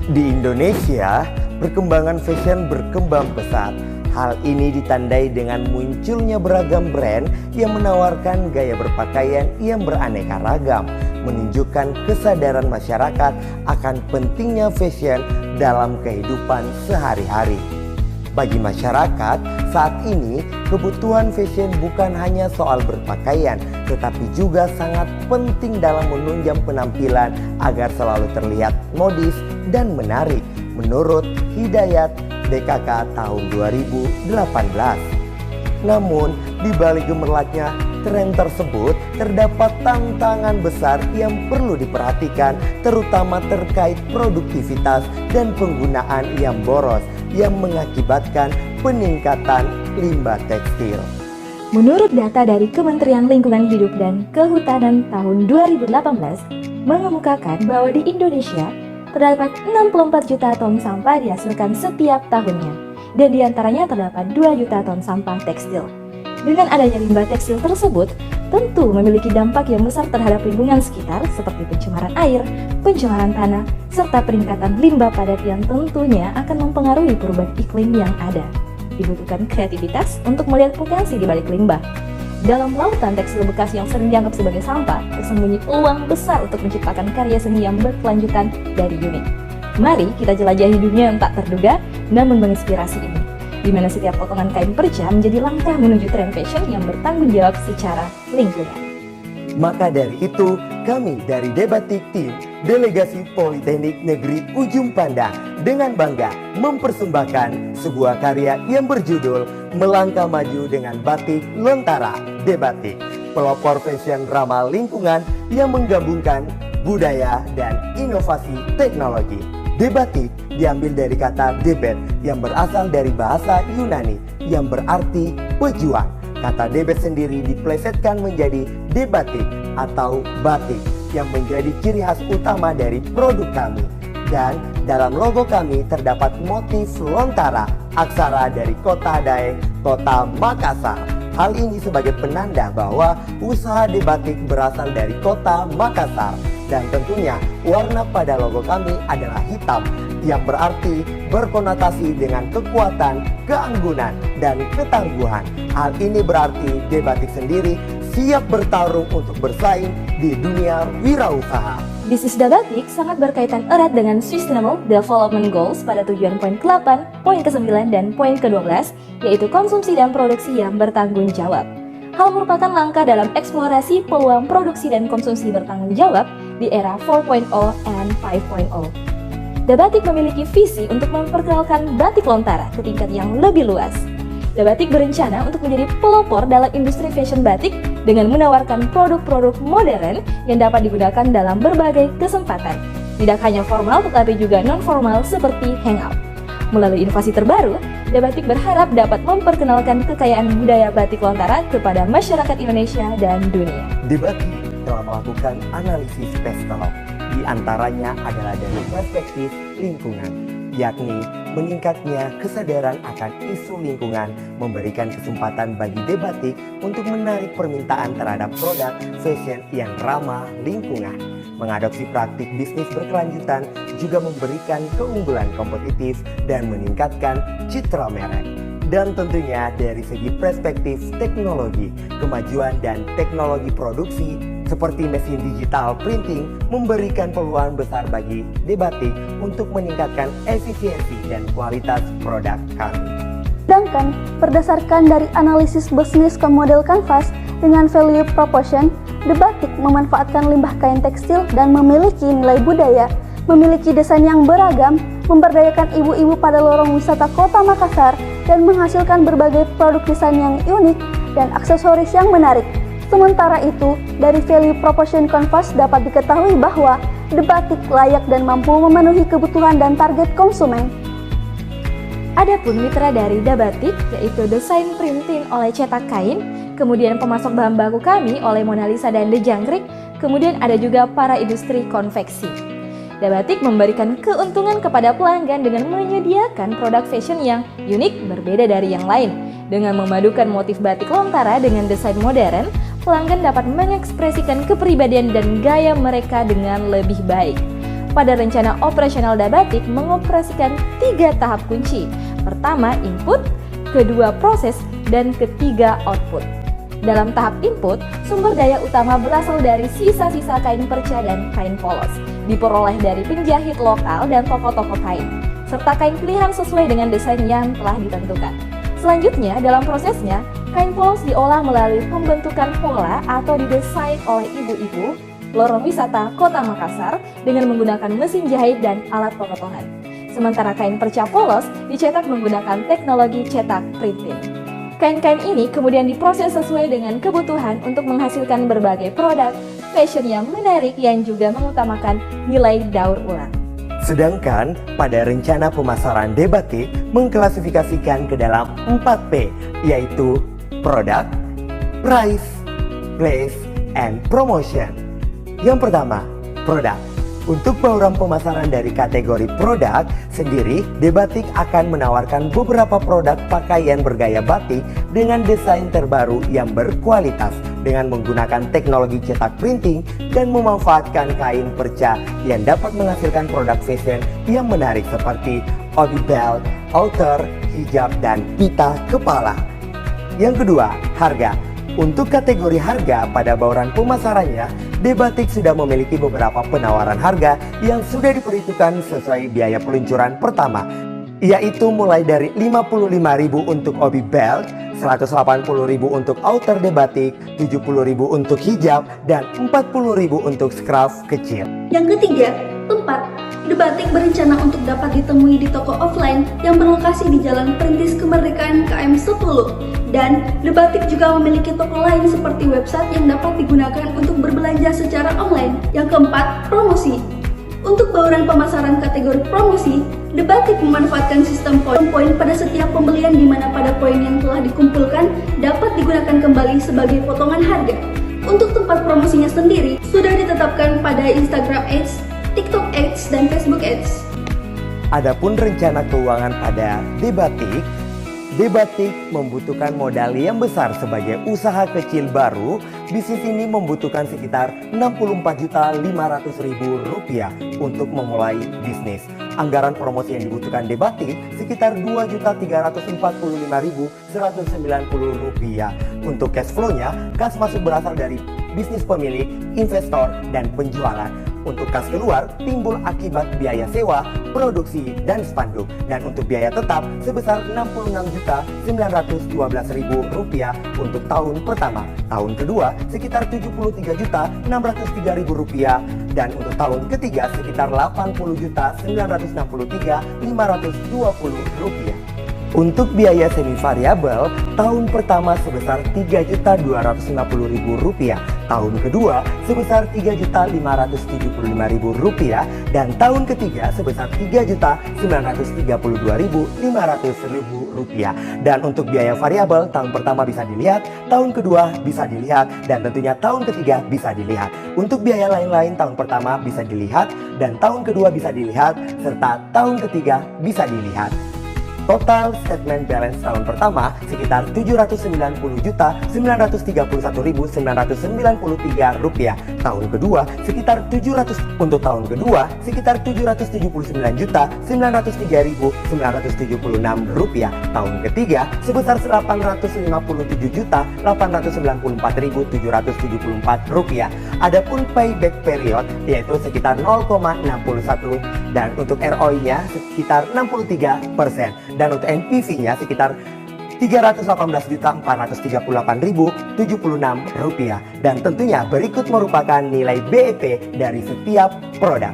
Di Indonesia, perkembangan fashion berkembang pesat. Hal ini ditandai dengan munculnya beragam brand yang menawarkan gaya berpakaian yang beraneka ragam, menunjukkan kesadaran masyarakat akan pentingnya fashion dalam kehidupan sehari-hari. Bagi masyarakat, saat ini kebutuhan fashion bukan hanya soal berpakaian, tetapi juga sangat penting dalam menunjang penampilan agar selalu terlihat modis dan menarik, menurut Hidayat DKK tahun 2018. Namun, di balik gemerlapnya tren tersebut terdapat tantangan besar yang perlu diperhatikan, terutama terkait produktivitas dan penggunaan yang boros yang mengakibatkan peningkatan limbah tekstil. Menurut data dari Kementerian Lingkungan Hidup dan Kehutanan tahun 2018 mengemukakan bahwa di Indonesia terdapat 64 juta ton sampah dihasilkan setiap tahunnya, dan diantaranya terdapat 2 juta ton sampah tekstil. Dengan adanya limbah tekstil tersebut, tentu memiliki dampak yang besar terhadap lingkungan sekitar seperti pencemaran air, pencemaran tanah, serta peningkatan limbah padat yang tentunya akan mempengaruhi perubahan iklim yang ada. Dibutuhkan kreativitas untuk melihat potensi di balik limbah. Dalam lautan tekstil bekas yang sering dianggap sebagai sampah, tersembunyi peluang besar untuk menciptakan karya seni yang berkelanjutan dari unik. Mari kita jelajahi dunia yang tak terduga namun menginspirasi ini, di mana setiap potongan kain perca menjadi langkah menuju tren fashion yang bertanggung jawab secara lingkungan. Maka dari itu, kami dari Debatik Team Delegasi Politeknik Negeri Ujung Pandang dengan bangga mempersembahkan sebuah karya yang berjudul Melangkah Maju dengan Batik Lontara Debatik, pelopor fashion ramah lingkungan yang menggabungkan budaya dan inovasi teknologi. Debatik diambil dari kata debet yang berasal dari bahasa Yunani yang berarti pejuang. Kata debet sendiri diplesetkan menjadi debatik atau batik yang menjadi ciri khas utama dari produk kami. Dan dalam logo kami terdapat motif lontara, aksara dari kota Daeng, kota Makassar. Hal ini sebagai penanda bahwa usaha Debatik berasal dari kota Makassar. Dan tentunya warna pada logo kami adalah hitam, yang berarti berkonotasi dengan kekuatan, keanggunan, dan ketangguhan. Hal ini berarti Debatik sendiri siap bertarung untuk bersaing di dunia wirausaha. Bisnis Debatik sangat berkaitan erat dengan Sustainable Development Goals pada tujuan poin ke-8, poin ke-9, dan poin ke-12, yaitu konsumsi dan produksi yang bertanggung jawab. Hal merupakan langkah dalam eksplorasi peluang produksi dan konsumsi bertanggung jawab di era 4.0 and 5.0. Debatik memiliki visi untuk memperkenalkan batik lontara ke tingkat yang lebih luas. Debatik berencana untuk menjadi pelopor dalam industri fashion batik dengan menawarkan produk-produk modern yang dapat digunakan dalam berbagai kesempatan. Tidak hanya formal tetapi juga non-formal seperti hangout. Melalui inovasi terbaru, Debatik berharap dapat memperkenalkan kekayaan budaya batik lontara kepada masyarakat Indonesia dan dunia. Debatik telah melakukan analisis pestel, di antaranya adalah dari perspektif lingkungan, yakni meningkatnya kesadaran akan isu lingkungan memberikan kesempatan bagi Debatik untuk menarik permintaan terhadap produk fashion yang ramah lingkungan. Mengadopsi praktik bisnis berkelanjutan juga memberikan keunggulan kompetitif dan meningkatkan citra merek. Dan tentunya dari segi perspektif teknologi, kemajuan dan teknologi produksi seperti mesin digital printing memberikan peluang besar bagi Debatik untuk meningkatkan efisiensi dan kualitas produk kami. Sedangkan berdasarkan dari analisis bisnis model kanvas dengan value proposition, Debatik memanfaatkan limbah kain tekstil dan memiliki nilai budaya, memiliki desain yang beragam, memberdayakan ibu-ibu pada lorong wisata kota Makassar, dan menghasilkan berbagai produk desain yang unik dan aksesoris yang menarik. Sementara itu, dari value proposition kanvas dapat diketahui bahwa Debatik layak dan mampu memenuhi kebutuhan dan target konsumen. Adapun mitra dari Debatik yaitu desain printing oleh cetak kain, kemudian pemasok bahan baku kami oleh Mona Lisa dan The Jangkrik, kemudian ada juga para industri konveksi. Debatik memberikan keuntungan kepada pelanggan dengan menyediakan produk fashion yang unik berbeda dari yang lain. Dengan memadukan motif batik lontara dengan desain modern, pelanggan dapat mengekspresikan kepribadian dan gaya mereka dengan lebih baik. Pada rencana operasional Dabatik mengoperasikan 3 tahap kunci. Pertama, input, kedua, proses, dan ketiga, output. Dalam tahap input, sumber daya utama berasal dari sisa-sisa kain perca dan kain polos, diperoleh dari penjahit lokal dan toko-toko kain, serta kain pilihan sesuai dengan desain yang telah ditentukan. Selanjutnya, dalam prosesnya, kain polos diolah melalui pembentukan pola atau didesain oleh ibu-ibu lorong wisata Kota Makassar dengan menggunakan mesin jahit dan alat pemotongan. Sementara kain perca polos dicetak menggunakan teknologi cetak printing. Kain-kain ini kemudian diproses sesuai dengan kebutuhan untuk menghasilkan berbagai produk fashion yang menarik yang juga mengutamakan nilai daur ulang. Sedangkan pada rencana pemasaran Debatik mengklasifikasikan ke dalam 4P, yaitu product, price, place, and promotion. Yang pertama, produk. Untuk bauran pemasaran dari kategori produk sendiri, Debatik akan menawarkan beberapa produk pakaian bergaya batik dengan desain terbaru yang berkualitas dengan menggunakan teknologi cetak printing dan memanfaatkan kain perca yang dapat menghasilkan produk fashion yang menarik seperti obi belt, outer, hijab, dan pita kepala. Yang kedua, harga. Untuk kategori harga pada bauran pemasarannya, Debatik sudah memiliki beberapa penawaran harga yang sudah diperhitungkan sesuai biaya peluncuran pertama, yaitu mulai dari 55.000 untuk obi belt, 180.000 untuk outer Debatik, 70.000 untuk hijab, dan 40.000 untuk scarf kecil. Yang ketiga, tempat. Debatik berencana untuk dapat ditemui di toko offline yang berlokasi di Jalan Perintis Kemerdekaan KM 10. Dan Debatik juga memiliki toko lain seperti website yang dapat digunakan untuk berbelanja secara online. Yang keempat, promosi. Untuk bauran pemasaran kategori promosi, Debatik memanfaatkan sistem poin pada setiap pembelian di mana pada poin yang telah dikumpulkan dapat digunakan kembali sebagai potongan harga. Untuk tempat promosinya sendiri sudah ditetapkan pada Instagram Ads, TikTok Ads, dan Facebook Ads. Adapun rencana keuangan pada Debatik membutuhkan modal yang besar sebagai usaha kecil baru. Bisnis ini membutuhkan sekitar Rp64.500.000 untuk memulai bisnis. Anggaran promosi yang dibutuhkan Debatik sekitar Rp2.345.190. Untuk cash flow-nya, kas masuk berasal dari bisnis pemilik, investor, dan penjualan. Untuk kas keluar timbul akibat biaya sewa, produksi, dan spanduk. Dan untuk biaya tetap sebesar Rp66.912.000 untuk tahun pertama. Tahun kedua sekitar Rp73.603.000 dan untuk tahun ketiga sekitar Rp80.963.520. Untuk biaya semi variabel, tahun pertama sebesar Rp3.250.000, tahun kedua sebesar Rp3.575.000 dan tahun ketiga sebesar Rp3.932.500.000. Dan untuk biaya variabel, tahun pertama bisa dilihat, tahun kedua bisa dilihat, dan tentunya tahun ketiga bisa dilihat. Untuk biaya lain-lain, tahun pertama bisa dilihat dan tahun kedua bisa dilihat serta tahun ketiga bisa dilihat. Total statement balance tahun pertama sekitar Rp799.931.993. Tahun kedua sekitar untuk tahun kedua sekitar Rp779.903.976. Tahun ketiga sebesar Rp857.894.774. Adapun payback period yaitu sekitar 0,61 dan untuk ROI-nya sekitar 63%. Dan untuk NPV-nya sekitar Rp318.438.076. Dan tentunya berikut merupakan nilai BEP dari setiap produk.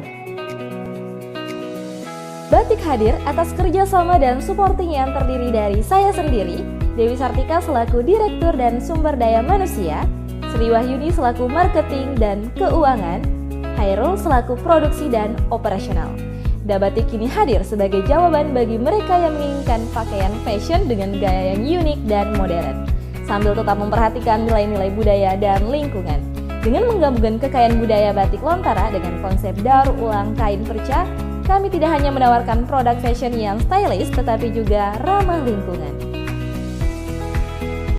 Batik hadir atas kerjasama dan supporting yang terdiri dari saya sendiri, Dewi Sartika selaku Direktur dan Sumber Daya Manusia, Sri Wahyuni selaku Marketing dan Keuangan, Hairul selaku Produksi dan Operasional. Dabatik kini hadir sebagai jawaban bagi mereka yang menginginkan pakaian fashion dengan gaya yang unik dan modern, sambil tetap memperhatikan nilai-nilai budaya dan lingkungan. Dengan menggabungkan kekayaan budaya batik Lontara dengan konsep daur ulang kain perca, kami tidak hanya menawarkan produk fashion yang stylish, tetapi juga ramah lingkungan.